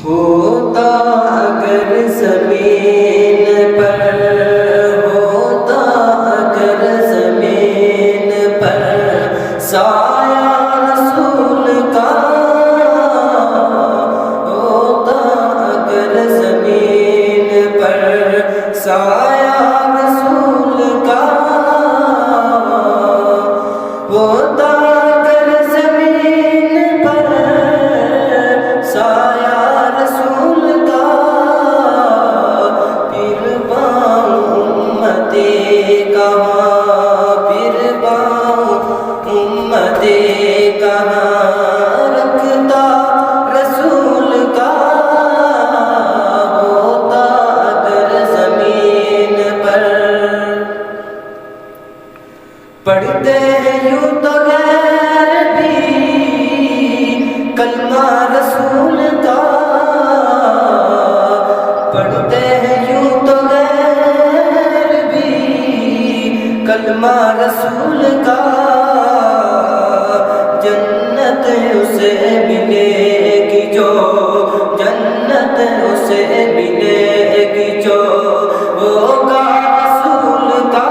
ہوتا اگر زمین پر، ہوتا اگر زمین پر سایہ رسول کا، ہوتا اگر زمین پر سایہ رسول کا، ہوتا اگر زمین پر سایہ رسول کا، پھر پاؤں امتی کہاں، پھر پاؤں امتی کہاں رکھتا رسول کا، ہوتا اگر زمین پر۔ پڑھتے ہیں یوں تو غیر بھی کلمہ رسول کا، پڑھتے ہیں یوں تو غیر بھی کلمہ رسول کا، جنت اسے ملے گی جو، جنت اسے ملے گی جو ہوگا رسول کا،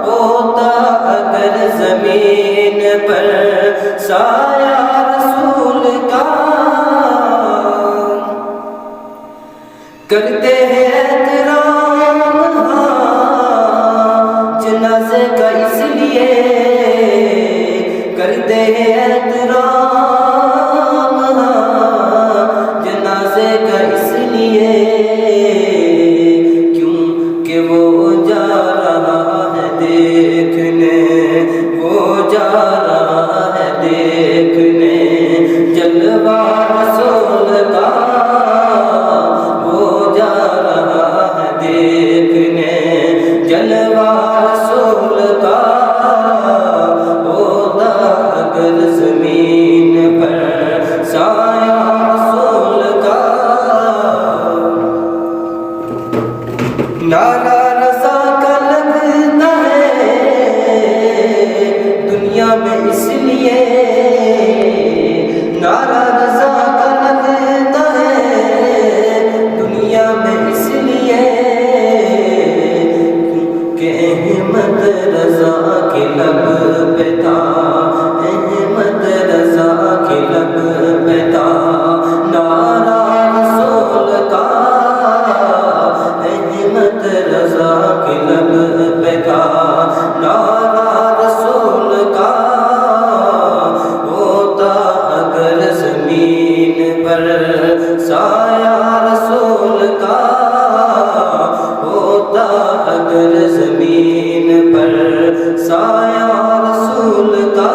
ہوتا اگر زمین پر سایہ رسول کا۔ کرتے ہیں احترام جنازے کا اس لیے، کرتے ہیں احترام جنازے کا اس لیے، کیونکہ وہ جا رہا ہے دیکھنے، وہ جا رہا ہے دیکھنے جلوہ رسول کا، وہ جا رہا ہے دیکھنے جلوہ رسول کا، ہوتا اگر زمین پر سایہ رسول کا۔ نعرہ رضا کا لگتا ہے دنیا میں اس لیے، نعرہ رضا کا لگتا ہے دنیا میں اس لیے، کہ احمد رضا کے لب پہ تھا، احمد رضا کے لب پہ تھا نعرہ رسول کا، احمد رضا کے لب پہ تھا نعرہ رسول کا، ہوتا اگر زمین پر سایہ رسول کا، ہوتا اگر زمین پر سایہ رسول کا۔